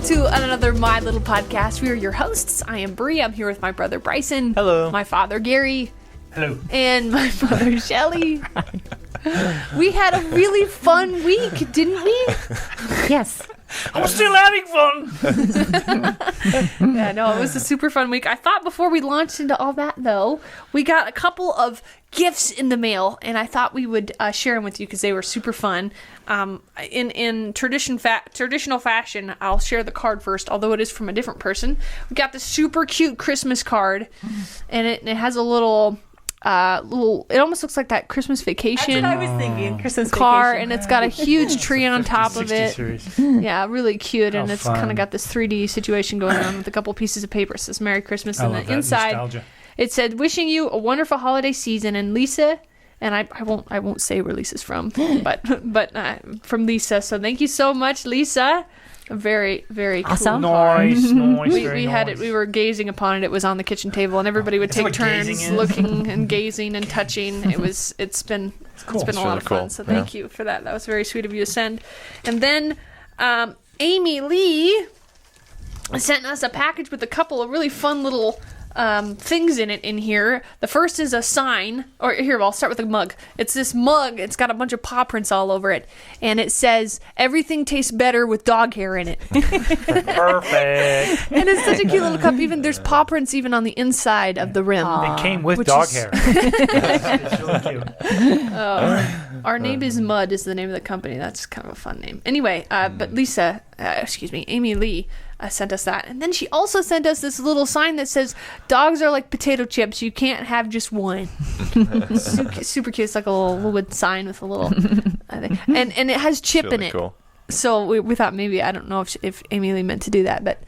to another My Little Podcast. We are your hosts. I am Bree. I'm here with my brother Bryson. Hello. My father Gary. Hello. And my mother Shelly. We had a really fun week, didn't we? Yes. I'm still having fun. Yeah, no, it was a super fun week. I thought before we launched into all that, though, we got a couple of gifts in the mail, and I thought we would share them with you because they were super fun. In traditional fashion, I'll share the card first, although it is from a different person. We got this super cute Christmas card, and it has a little, it almost looks like that Christmas Vacation. That's what I was thinking. Christmas car, Vacation. and it's got a huge tree on top of it. Series. Yeah, really cute, and How it's fun. kind of got this 3D situation going on with a couple pieces of paper. It says Merry Christmas, I and love the that inside nostalgia. it said wishing you a wonderful holiday season. And Lisa, and I won't say where Lisa's from, but from Lisa. So thank you so much, Lisa. Very, very cool. Awesome. Nice, nice. We had it. We were gazing upon it. It was on the kitchen table, and everybody would Is that take what gazing turns is? looking and gazing and touching. It's been cool. a It's lot really of fun. cool. So thank you for that. That was very sweet of you to send. And then Amy Lee sent us a package with a couple of really fun little things in here. The first is a sign, or here, I'll start with a mug. It's this mug. It's got a bunch of paw prints all over it, and it says everything tastes better with dog hair in it. Perfect. And it's such a cute little cup. Even there's paw prints even on the inside of the rim. It came with Which dog is- hair. It's really cute. Our name is Mud is the name of the company. That's kind of a fun name. Anyway, but Lisa, Amy Lee sent us that. And then she also sent us this little sign that says, dogs are like potato chips. You can't have just one. Super cute. It's like a little wood sign with a little thing. And it has chip Really in it. cool. So we thought maybe, I don't know if Amy Lee meant to do that, but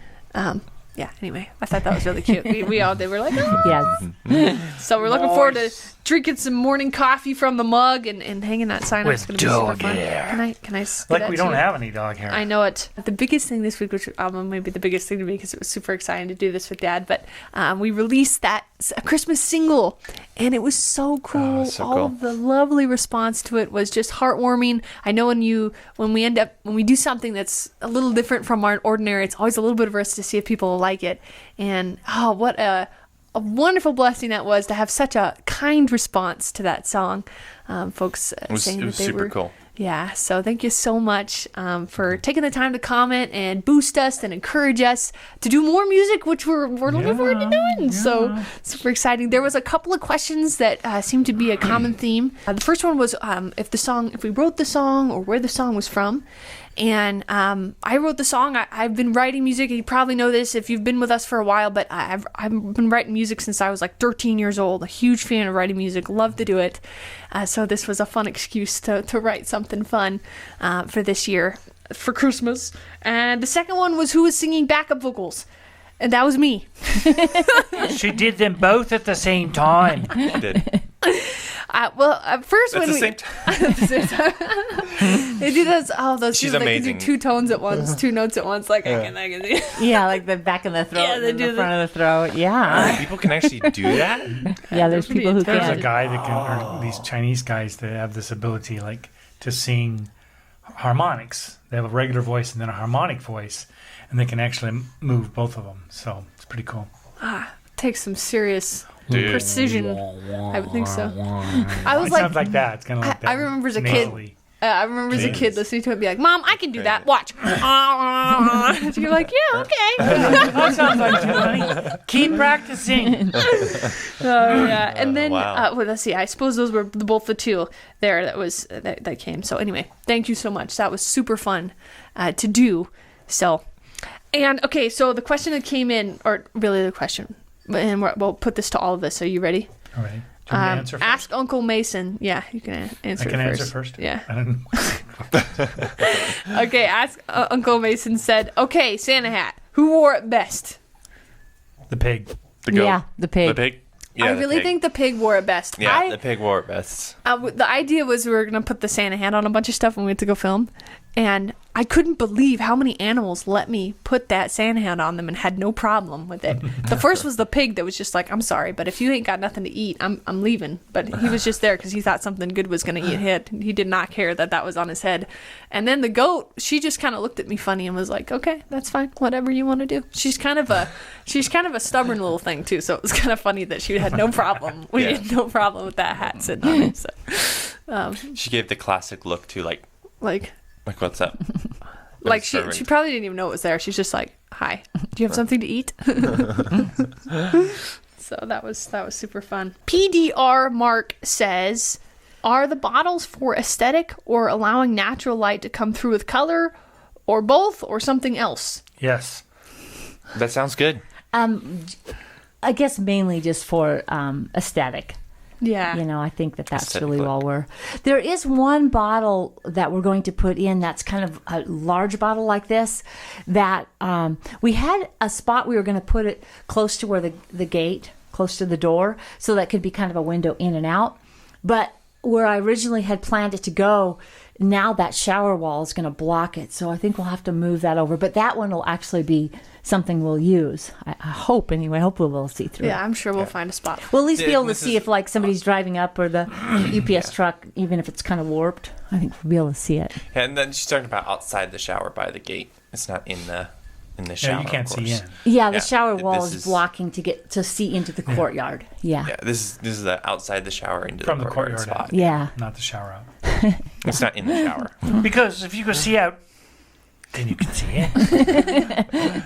yeah, anyway, I thought that was really cute. They were like, oh. Yes. So we're looking forward to drinking some morning coffee from the mug and hanging that sign up. With It's going to be super dog fun. hair. Can I skip Like that we to don't you? have any dog hair. I know it. The biggest thing this week, which maybe the biggest thing to me because it was super exciting to do this with Dad, but we released that Christmas single, and it was so cool. Oh, so All cool. of the lovely response to it was just heartwarming. I know when we do something that's a little different from our ordinary, it's always a little bit of risk to see if people like it. And what a wonderful blessing that was to have such a kind response to that song. Folks saying It was that they super were cool. Yeah, so thank you so much for taking the time to comment and boost us and encourage us to do more music, which we're looking forward to doing. So super exciting. There was a couple of questions that seemed to be a common theme. The first one was if we wrote the song or where the song was from. And I wrote the song. I've been writing music. You probably know this if you've been with us for a while, but I've been writing music since I was like 13 years old. A huge fan of writing music. Love to do it. So this was a fun excuse to write something fun for this year, for Christmas. And the second one was who was singing backup vocals. And that was me. She did them both at the same time. I did. First At when the we same time. they do those She's they can amazing. do two tones at once, two notes at once. Like I can do. Yeah, like the back of the throat Yeah, they and do the front of the throat. Yeah. People can actually do that? Yeah, there's pretty people who There's a can. guy that can, or these Chinese guys that have this ability, like to sing harmonics. They have a regular voice and then a harmonic voice, and they can actually move both of them. So it's pretty cool. Takes some serious Dude. precision. I would think so. I was It like, sounds like that. It's kind of like that. I remember as a kid. nasally. I remember as a kid Yes. listening to it and be like, Mom, I can do that. Watch. You're like, yeah, okay. That sounds like you, honey. Keep practicing. Oh, yeah. And then, Wow. let's see. I suppose those were both the two there that came. So anyway, thank you so much. That was super fun to do. So, and okay, so the question that came in, or really the question, and we'll put this to all of us. Are you ready? All right. Do you want me to answer first? Ask Uncle Mason. Yeah, you can answer I can first. answer first? Yeah. I don't know. Okay, ask Uncle Mason said, okay, Santa hat. Who wore it best? The pig. The goat. Yeah, the pig. The pig? Yeah, I the really pig. think the pig wore it best. Yeah, the pig wore it best. The idea was we were going to put the Santa hat on a bunch of stuff when we went to go film. And I couldn't believe how many animals let me put that sand hand on them and had no problem with it. The first was the pig that was just like, I'm sorry, but if you ain't got nothing to eat, I'm leaving. But he was just there because he thought something good was going to eat hit. He did not care that was on his head. And then the goat, she just kind of looked at me funny and was like, okay, that's fine. Whatever you want to do. She's kind of a stubborn little thing too. So it was kind of funny that she had no problem. We had no problem with that hat sitting on him. So, she gave the classic look too, like what's up? Like she probably didn't even know it was there. She's just like, "Hi, do you have something to eat?" So that was super fun. PDR Mark says, "Are the bottles for aesthetic or allowing natural light to come through with color, or both, or something else?" Yes. That sounds good. I guess mainly just for aesthetic. Yeah. I think that's Aesthetically. really all we're... There is one bottle that we're going to put in that's kind of a large bottle like this that we had a spot we were going to put it close to where the gate, close to the door, so that could be kind of a window in and out. But where I originally had planned it to go, now that shower wall is going to block it. So I think we'll have to move that over. But that one will actually be something we'll use. I hope, anyway. I hope we'll see through. Yeah, I'm sure we'll find a spot. We'll at least be able to see if somebody's driving up or the UPS truck, even if it's kind of warped. I think we'll be able to see it. And then she's talking about outside the shower by the gate. It's not in the shower. Yeah, you can't of see course. in. Yeah, the shower wall This is blocking to see into the courtyard. Yeah. Yeah, this is the outside the shower into From the the courtyard courtyard. spot. Yeah. Not the shower out. It's not in the shower. Because if you go see out, then you can see it.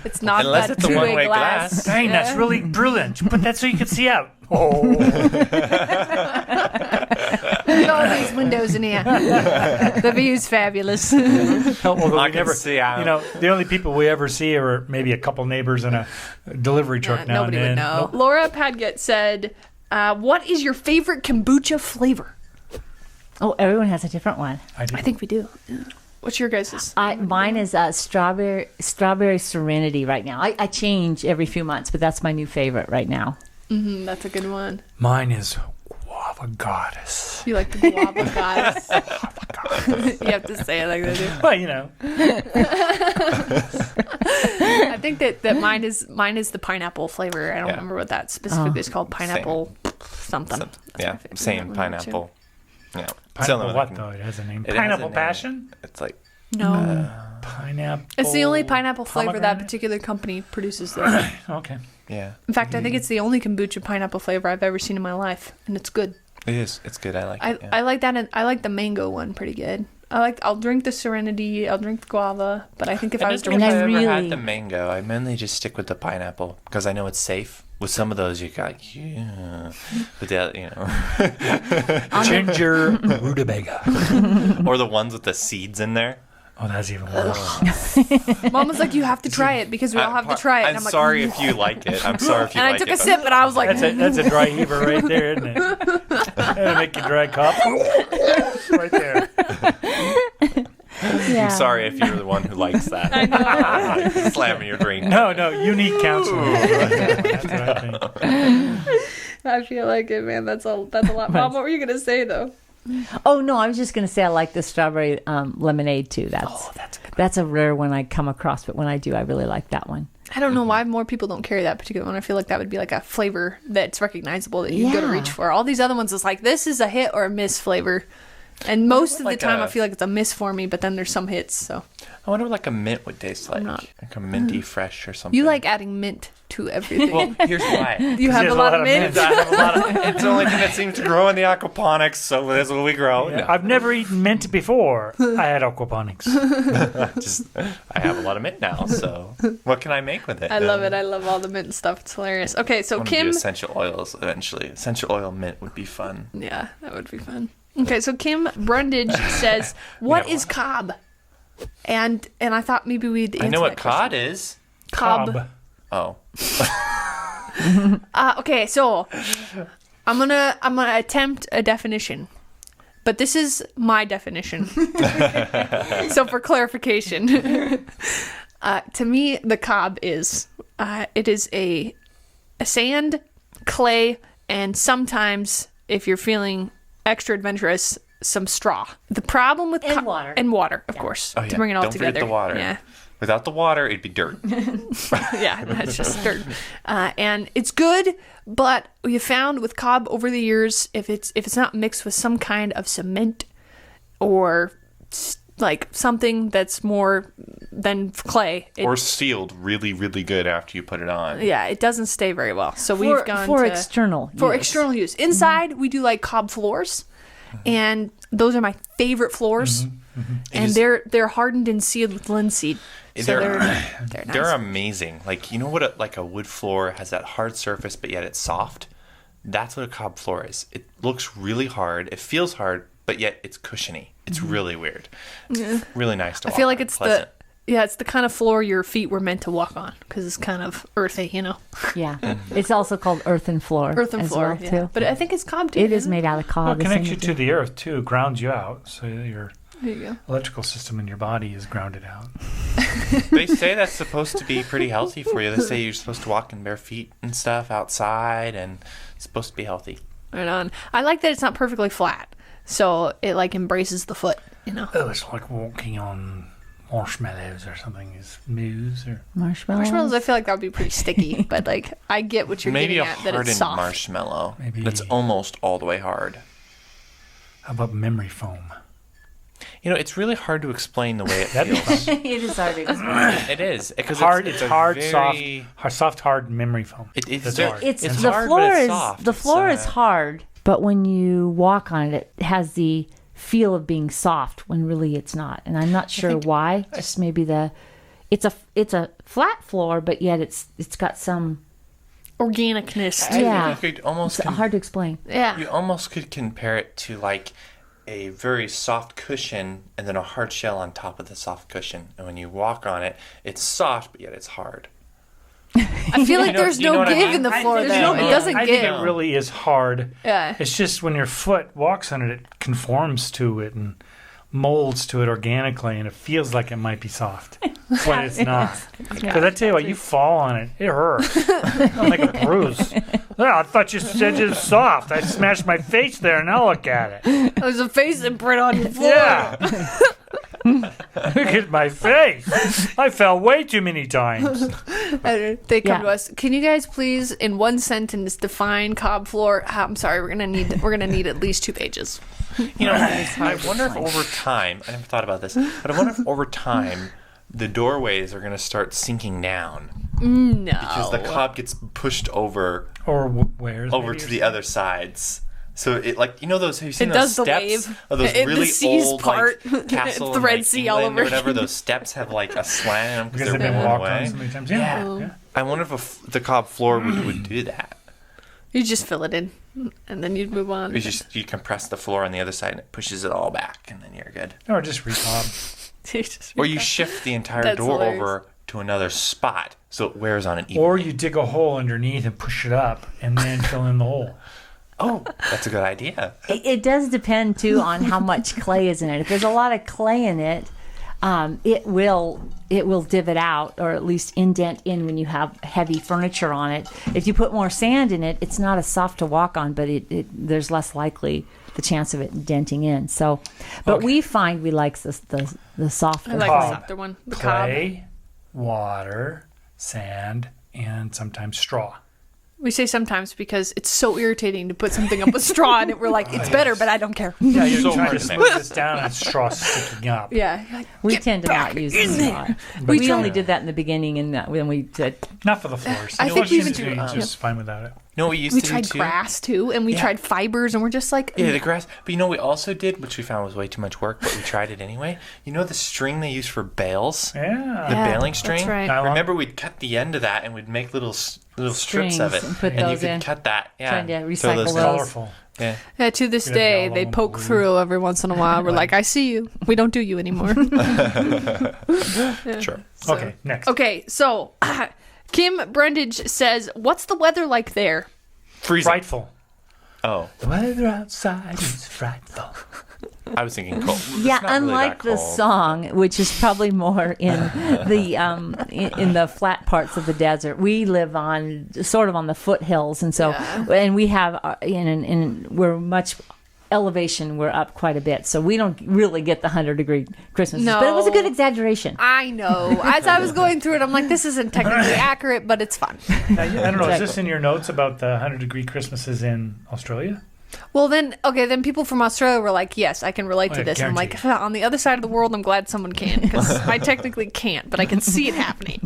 It's not Unless that it's a two-way one-way glass. glass. Dang, that's really brilliant. You put that so you can see out. Oh. Look at all these windows in here. The view's fabulous. Although I we can never see out. The only people we ever see are maybe a couple neighbors and a delivery truck now Nobody and then. would know. Nope. Laura Padgett said, what is your favorite kombucha flavor? Oh, everyone has a different one. I do. I think we do. Yeah. What's your guys's? Mine is strawberry serenity right now. I change every few months, but that's my new favorite right now. That's a good one. Mine is Guava Goddess. You like the guava goddess? You have to say it like that, dude. Well, I think that mine is the pineapple flavor. I don't remember what that specifically is called. Pineapple something. That's my favorite. Same That one pineapple. too. Yeah. Pineapple what, though? It has a name. It has Pineapple a name. Passion? It's like No. Pineapple. It's the only pineapple flavor that pomegranate? particular company produces there. Okay. yeah. In fact, I think it's the only kombucha pineapple flavor I've ever seen in my life, and it's good. It is. It's good. I like it. Yeah. I like that, and I like the mango one pretty good. I'll drink the Serenity, I'll drink the guava, but I think if I was to if I ever really- had the mango, I mainly just stick with the pineapple because I know it's safe. With some of those, you got but Ginger rutabaga. or the ones with the seeds in there. Oh, that's even worse. Mom was like, you have to try it because we all have to try it. I'm and I'm sorry like, if you like it. I'm sorry if you and like I took it. a sip, and I was like, That's a dry heaver right there, isn't it? That'll make you dry cough. Right there. Yeah. I'm sorry if you're the one who likes that. I know. Slamming your drink. No, unique counseling. That's what I think. I feel like it, man. That's a lot. Mom, what were you gonna say though? Oh no, I was just going to say I like the strawberry lemonade too. That's a good one. that's a rare one I come across, but when I do, I really like that one. I don't know why more people don't carry that particular one. I feel like that would be like a flavor that's recognizable that you can go to Yeah. reach for. All these other ones is like, this is a hit or a miss flavor. And most of the like time, a- I feel like it's a miss for me, but then there's some hits. So I wonder what like a mint would taste like. not- Like a minty fresh or something. you like adding mint to everything. Well, here's why. You have There's a lot of mint. I have a lot of, it's the only thing that seems to grow in the aquaponics, so that's what we grow. Yeah, No, I've never eaten mint before. I had aquaponics. I have a lot of mint now, so what can I make with it? I love it. I love all the mint stuff. It's hilarious. Okay, so I want to do Kim. essential oils eventually. Essential oil mint would be fun. Yeah, that would be fun. Okay, so Kim Brundage says, "What is cob?" And I thought maybe we'd. I answer know what that question. cod is. Cob. Oh, Okay, so I'm gonna attempt a definition, but this is my definition. So for clarification, to me, the cob is it is a sand, clay, and sometimes if you're feeling extra adventurous, some straw. The problem with And water. and water, of course, Oh, yeah. to bring it all Don't together. forget the water. Yeah. Without the water, it'd be dirt. Yeah, that's just dirt. And it's good, but we have found with cob over the years, if it's not mixed with some kind of cement or like something that's more than clay, Or sealed really, really good after you put it on. yeah, it doesn't stay very well. So we've gone for to external for use. external use. Inside, we do like cob floors, and those are my favorite floors. And they're hardened and sealed with linseed. So they're nice. They're amazing. Like, you know what? Like a wood floor has that hard surface, but yet it's soft. That's what a cob floor is. It looks really hard. It feels hard, but yet it's cushiony. It's really weird. It's really nice to walk I feel like on, it's pleasant. it's the kind of floor your feet were meant to walk on because it's kind of earthy, you know. Yeah. It's also called earthen floor. Earthen as floor, well, yeah. too. But I think it's cob too. It is isn't made out of cob. Well, it the connects same you as to the earth too, grounds you out, so your There you go. electrical system in your body is grounded out. They say that's supposed to be pretty healthy for you. They say you're supposed to walk in bare feet and stuff outside, and it's supposed to be healthy. Right on. I like that it's not perfectly flat, so it like embraces the foot, you know. Oh, it's like walking on marshmallows or something. Is moves or marshmallows. Marshmallows, I feel like that would be pretty sticky, but like I get what you're Maybe a getting at, that it's hardened soft. marshmallow Maybe- that's almost all the way hard. How about memory foam? You know, it's really hard to explain the way it That'd be feels. It is hard to explain. It is because Hard, it's it's a hard, very, soft, hard memory foam. It's That's very- hard. It's It's the hard, floor but it's is soft. the It's, floor is hard, but when you walk on it, it has the feel of being soft when really it's not. And I'm not sure why. Just maybe it's a flat floor, but yet it's got some. Organicness. Yeah. You could almost It's hard to explain. Yeah. you almost could compare it to like a very soft cushion and then a hard shell on top of the soft cushion. And when you walk on it, it's soft, but yet it's hard. I feel like know- there's you know no what I give mean? in the floor There's though. no- It doesn't I give. think it really is hard. Yeah. It's just when your foot walks on it, it conforms to it and molds to it organically, and it feels like it might be soft, but it's not. Because I tell you what, you fall on it, it hurts. It'll make a bruise. Yeah, I thought you said it was soft. I smashed my face there, and now look at it. There's a face imprint on your floor. Yeah. Look at my face. I fell way too many times. And they come Yeah. to us. Can you guys please, in one sentence, define cob floor? I'm sorry, we're gonna need at least 2 pages. You know, I wonder if over time, I never thought about this, but I wonder if over time the doorways are going to start sinking down No, because the cob gets pushed over Or where's to the other sides. So it like, you know, those, have you seen It those does the steps wave. of those The really seas old part. like castle The in, Red like, Sea all England or over whatever? again. Those steps have like a slant in them Because because they've they're been blown walked on away. so many times. Yeah. Yeah. I wonder if the cob floor would do that. you just fill it in, and then you'd move on. You compress the floor on the other side and it pushes it all back, and then you're good. Or just recob. Or you shift the entire That's door hilarious. over to another spot so it wears on an even. Or you dig a hole underneath and push it up and then fill in the hole. Oh, that's a good idea. It does depend too on how much clay is in it. If there's a lot of clay in it, it will divot out or at least indent in when you have heavy furniture on it. If you put more sand in it, it's not as soft to walk on, but there's less likely the chance of it denting in. So, but Okay. we find we like the softer I like Cob. the softer one. The cob. Clay, water, sand, and sometimes straw. We say sometimes because it's so irritating to put something up with straw in it. We're like, it's better, but I don't care. Yeah, you're So trying hard to to smooth this down and straw sticking up. Yeah. you're like, We "Get tend to back not use in the there." straw. We only did that in the beginning, and when we said Not for the floors. I The think we floors even seem to do- be just fine without it. You know what we used We to tried do too? grass too, and we Yeah. tried fibers, and we're just like, Yeah, the grass. But you know what we also did, which we found was way too much work, but we tried it anyway? You know the string they use for bales? Yeah. The Yeah, baling that's string? right. Nylon. Remember we'd cut the end of that and we'd make little strips of it. Strings and put you those could in. cut that. Yeah. Trying to Throw recycle those in. those. Colorful. Yeah. Yeah, to this Yeah, day, yellow they and poke blue. through every once in a while. We're like, I see you. We don't do you anymore. Sure. Okay, next. Okay, so Kim Brendage says, what's the weather like there? Freezing. Frightful. Oh, The weather outside is frightful. I was thinking cold. It's yeah, not really unlike that the cold. song, which is probably more in the in the flat parts of the desert. We live on sort of on the foothills, and so Yeah. and we have we're much elevation, we're up quite a bit, so we don't really get the 100-degree Christmases. No. But it was a good exaggeration. I know. As I was going through it, I'm like, this isn't technically accurate, but it's fun. I don't know. Is this in your notes about the 100-degree Christmases in Australia? Well, then people from Australia were like, yes, I can relate to I this. And I'm like, guarantee on the other side of the world, I'm glad someone can, because I technically can't, but I can see it happening.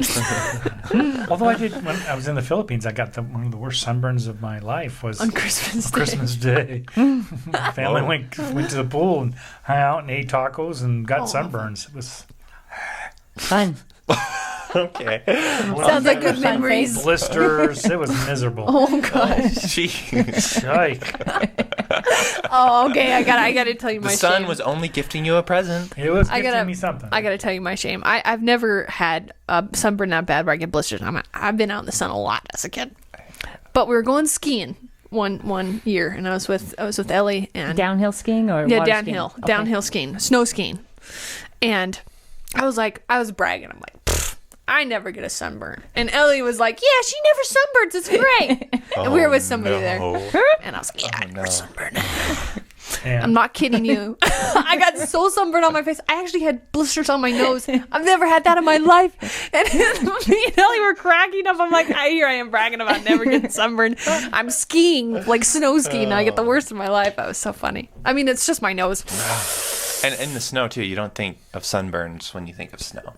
Although I did, when I was in the Philippines, I got one of the worst sunburns of my life was On Christmas Day. Christmas Day. Family went to the pool and hung out and ate tacos and got sunburns. It was Fun. Okay. Sounds like good Fun memories. blisters. It was miserable. Oh, gosh. Jeez. Yike. Oh, okay. I gotta tell you The my sun shame. was only gifting you a present. It was I gifting gotta- me something. I gotta tell you my shame. I've never had a sunburn that bad where I get blisters. I've been out in the sun a lot as a kid. But we were going skiing one year, and I was with Ellie and Downhill skiing or yeah, water downhill, skiing? Okay. downhill skiing, snow skiing, and I was bragging. I'm like, "Pfft, I never get a sunburn, and Ellie was like, yeah, she never sunburns. It's great. And we were with somebody there, and I was like, yeah, I never sunburn. And I'm not kidding you. I got so sunburned on my face. I actually had blisters on my nose. I've never had that in my life. And me and Ellie were cracking up. I'm like, here I am bragging about never getting sunburned. I'm skiing, like snow skiing. And I get the worst of my life. That was so funny. I mean, it's just my nose. And in the snow, too. You don't think of sunburns when you think of snow.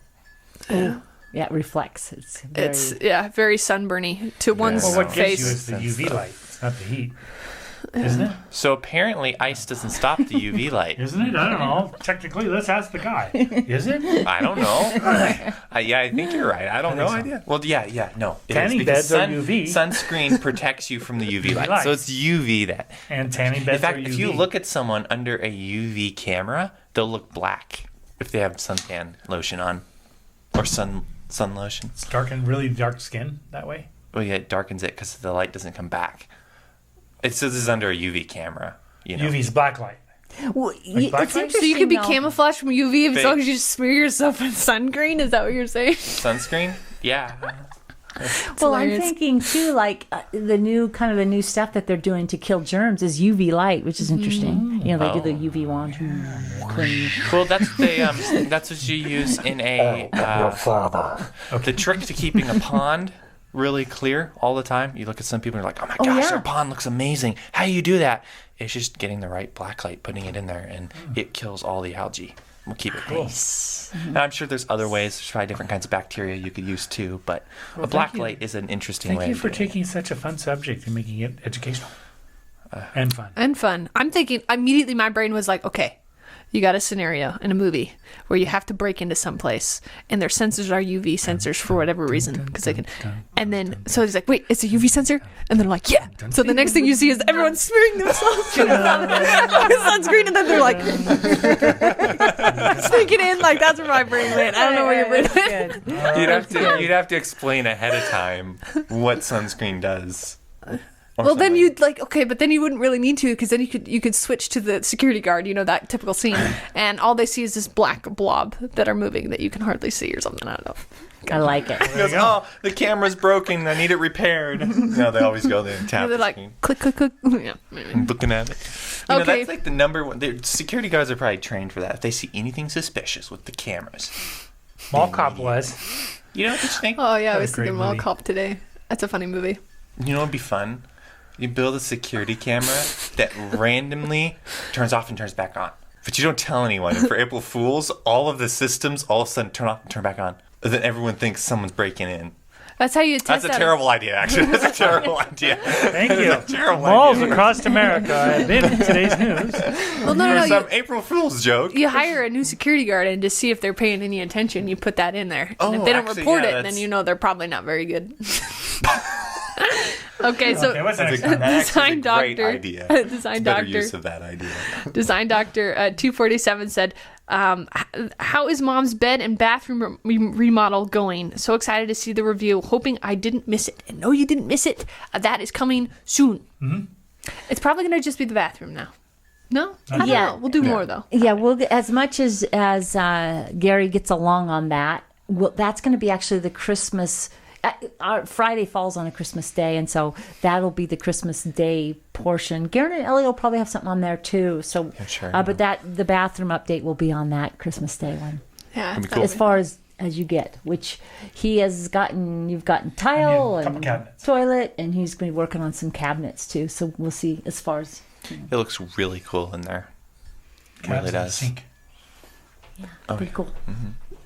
Yeah, it reflects. It's Very sunburny to one's well, what gives you face. is the UV light. It's not the heat. Isn't it? So apparently ice doesn't stop the UV light. Isn't it? I don't know. Technically, let's ask the guy. Is it? I don't know. Yeah, I think you're right. I don't know. so. Idea. Well, yeah, no. It Tanning is, because beds are UV. Sunscreen protects you from the UV light. So it's UV that. And tanning beds In fact, are UV. if you look at someone under a UV camera, they'll look black if they have suntan lotion on or sun lotion. It's really dark skin that way. Well, yeah, it darkens it because the light doesn't come back. It says this is under a UV camera. You know. UV's black light. Well, Like black it's light? interesting. So you could be though. camouflaged from UV as long Fake. as you smear yourself with sun cream? Is that what you're saying? Sunscreen? Yeah. Well, I'm hilarious. thinking too, like the new stuff that they're doing to kill germs is UV light, which is interesting. You know, they do the UV wand. Clean. Well, that's what you use in a. The trick to keeping a pond really clear all the time. You look at some people and you're like, oh my gosh, yeah. their pond looks amazing. How do you do that? It's just getting the right black light, putting it in there, and it kills all the algae. We'll keep it clean. And I'm sure there's other ways. There's probably different kinds of bacteria you could use too, but a black you. light is an interesting way. Thank you of for doing it. taking such a fun subject and making it educational and fun. And fun. I'm thinking immediately my brain was like, okay, you got a scenario in a movie where you have to break into some place and their sensors are UV sensors for whatever reason because they can. And then so he's like, wait, it's a UV sensor? And they're like, yeah. So the next thing you see is everyone smearing themselves with sunscreen, and then they're like sneaking in. Like that's where my brain went. I don't know where your brain went. You'd have to explain ahead of time what sunscreen does. Well, then you'd like, okay, but then you wouldn't really need to because then you could switch to the security guard, you know, that typical scene, and all they see is this black blob that are moving that you can hardly see or something. I don't know. I like it. He goes, oh, the camera's broken. I need it repaired. No, they always go there and tap They're the like, screen. click, click, click. Yeah. I'm looking at it. You know, Okay. that's like the number one. The security guards are probably trained for that. If they see anything suspicious with the cameras, Mall Cop was. you know what you think? Oh yeah, I What a was thinking great Mall movie. Cop today. That's a funny movie. You know what'd be fun? You build a security camera that randomly turns off and turns back on. But you don't tell anyone. And for April Fools, all of the systems all of a sudden turn off and turn back on. And then everyone thinks someone's breaking in. That's how you test That's a out terrible idea, actually. That's a terrible idea. Thank you. Terrible Malls idea. across America have been in today's news. Well, no, There's no, some April Fool's joke. you hire a new security guard and just see if they're paying any attention. You put that in there. And if Oh, they don't actually, report yeah, it, then that's- you know they're probably not very good. Okay, so Okay, what's That's next? a, that's Design actually a great Doctor. idea. Design Better Doctor. use of that idea. Design Doctor 247 said, how is Mom's bed and bathroom remodel going? So excited to see the review. Hoping I didn't miss it. And no, you didn't miss it. That is coming soon. Mm-hmm. It's probably going to just be the bathroom now. No? I don't Yeah. know. We'll do more, though. Yeah, well, as much as Gary gets along on that, well, that's going to be actually the Christmas. our Friday falls on a Christmas day, and so that'll be the Christmas Day portion. Garrett and Ellie will probably have something on there too. So, Yeah, sure. but the bathroom update will be on that Christmas Day one. Yeah. That'd be cool. As far as you get, which he has gotten, you've gotten tile a couple and cabinets. toilet, and he's going to be working on some cabinets too. So we'll see as far as. It looks really cool in there. It really Cabs in the does. sink. Pretty cool.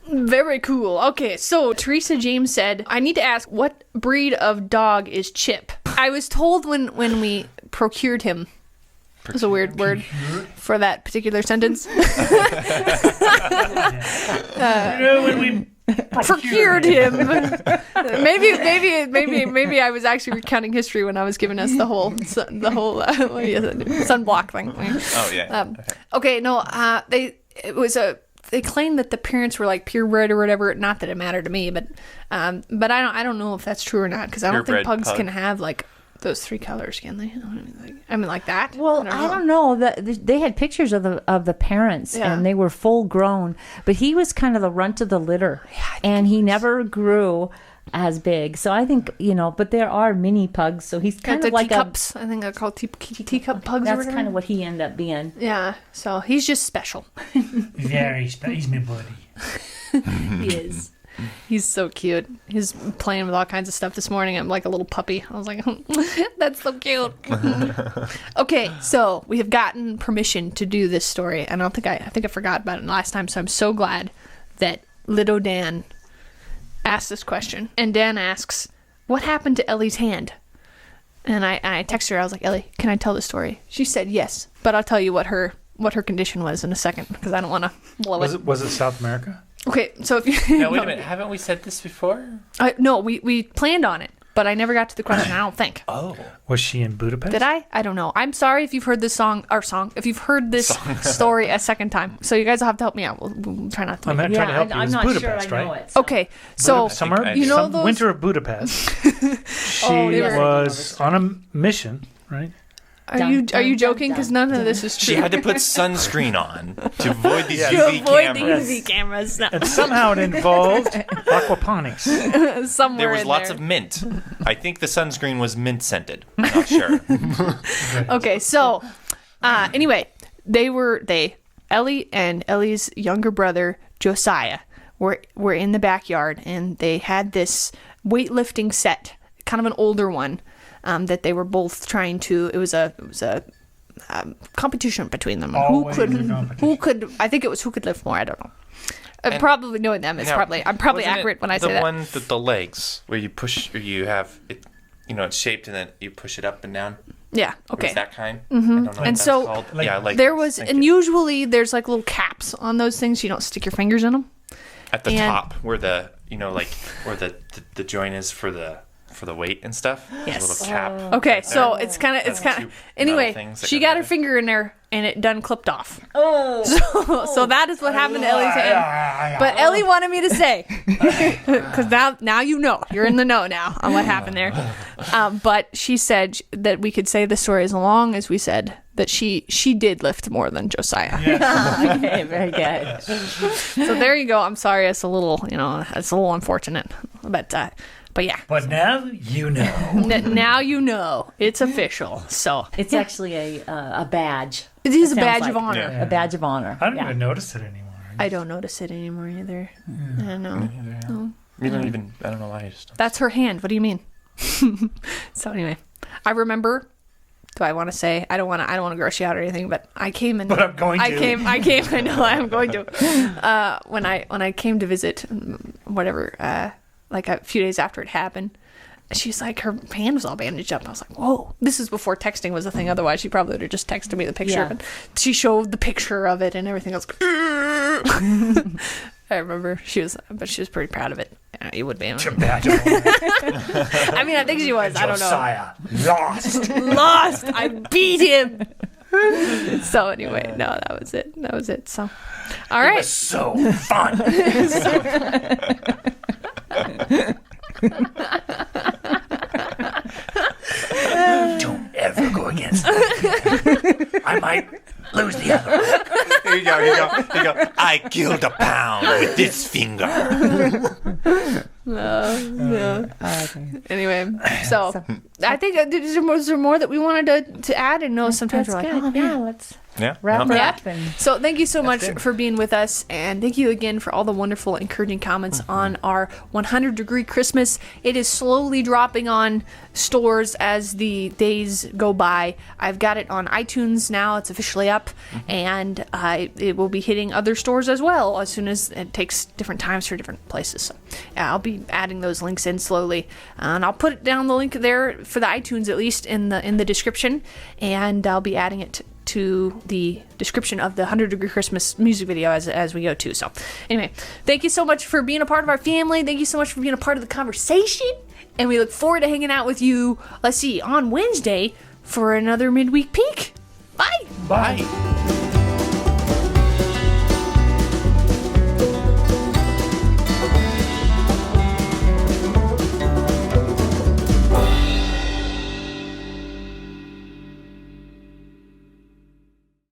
Very cool. Okay, so Teresa James said, I need to ask, what breed of dog is Chip? I was told when we procured him. It was a weird word for that particular sentence. When we Procured him. maybe I was actually recounting history when I was giving us the whole sunblock thing. Oh, yeah. Okay, no, they claimed that the parents were like purebred or whatever. Not that it mattered to me, but I don't know if that's true or not, because I don't think Purebred pugs pug. can have like those 3 colors, can they? I mean, like that. Well, I don't know. They had pictures of the parents, Yeah. and they were full grown. But he was kind of the runt of the litter, and he never grew as big. So I think But there are mini pugs, so he's kind the of like teacups. I think they're called teacup pugs. or That's whatever. kind of what he ended up being. Yeah. So he's just special. very he's my buddy. He is. He's so cute. He's playing with all kinds of stuff this morning. I'm like a little puppy. I was like, that's so cute. Okay, so we have gotten permission to do this story. And I think I forgot about it last time. So I'm so glad that Little Dan asked this question. And Dan asks, what happened to Ellie's hand? And I texted her. I was like, Ellie, can I tell the story? She said yes, but I'll tell you what her condition was in a second, because I don't want to blow Was it South America? Okay, so if you No, wait a minute. Haven't we said this before? no, we planned on it, but I never got to the question. I don't think. Oh. Was she in Budapest? Did I? I don't know. I'm sorry if you've heard this if you've heard this story a second time. So you guys will have to help me out. We'll try not to. I'm make going to try to help you. I'm It's not Budapest, sure I know right? it. So. Okay, so Summer, you know those winter of Budapest. She they were- was on a mission, right? Are you joking? Because none of this is She true. had to put sunscreen on to avoid these Yeah. UV Avoid the cameras. UV cameras. And somehow it involved aquaponics. Somewhere There was in lots there. of mint. I think the sunscreen was mint scented. I'm not sure. Okay, so anyway, Ellie and Ellie's younger brother Josiah were in the backyard, and they had this weightlifting set, kind of an older one, that they were both trying to. It was a competition between them. Always a competition. Who could? I think it was who could lift more. I don't know. Probably knowing them, I'm probably Wasn't accurate it when I say the that. one with the legs where you push, or you have it, it's shaped and then you push it up and down. Yeah. Or Okay. is that kind? I don't know what And that's so called. Like- yeah, like There was, thank and you. usually there's like little caps on those things. You don't stick your fingers in them. At the and- top where the where the joint is for the weight and stuff. There's Yes. a little cap. Okay, right so there. it's kind of That's two metal anyway. things that She go got her together. finger in there, and it done clipped off. Oh, So that is what happened to Ellie's hand. But Ellie wanted me to say, because now you know, you're in the know now on what happened there. But she said that we could say the story as long as we said that she did lift more than Josiah. okay, very good. So there you go. I'm sorry, it's a little unfortunate, but yeah. But now you know. Now you know it's official. So It's actually a badge. it is a sounds badge like of honor. Yeah. A badge of honor. I don't Yeah. even notice it anymore. I don't notice it anymore either. I don't know. You don't even. I don't know why. I just don't. That's her hand. What do you mean? So anyway, I remember. Do I want to say? I don't want to gross you out or anything. But I came and. But I'm going to. I came. I know I'm going to. When I came to visit, whatever. Like a few days after it happened, she's like, her hand was all bandaged up. I was like, whoa. This is before texting was a thing. Otherwise, she probably would have just texted me the picture. Yeah. But she showed the picture of it and everything else. I remember she was pretty proud of it. You would be. It's a badge of honor. I mean, I think she was. I don't know. Josiah lost. Lost. I beat him. So anyway, no, that was it. So, all It right. was so fun. Don't ever go against me. I might lose the other one. Here you go. I killed a pound with this finger. Yeah. That's Anyway, so I think was there more that we wanted to add? And no, sometimes we're like, oh man, let's Yeah. wrap No. it up. And So thank you so much good. for being with us, and thank you again for all the wonderful, encouraging comments on our 100-degree Christmas. It is slowly dropping on stores as the days go by. I've got it on iTunes now; it's officially up, and it will be hitting other stores as well as soon as it takes different times for different places. So I'll be adding those links in slowly, and I'll put down the link there for the iTunes at least in the description, and I'll be adding it to the description of the 100-degree Christmas music video as we go too. So anyway, thank you so much for being a part of our family. Thank you so much for being a part of the conversation, and we look forward to hanging out with you, let's see, on Wednesday for another midweek peek. Bye. Bye. Bye.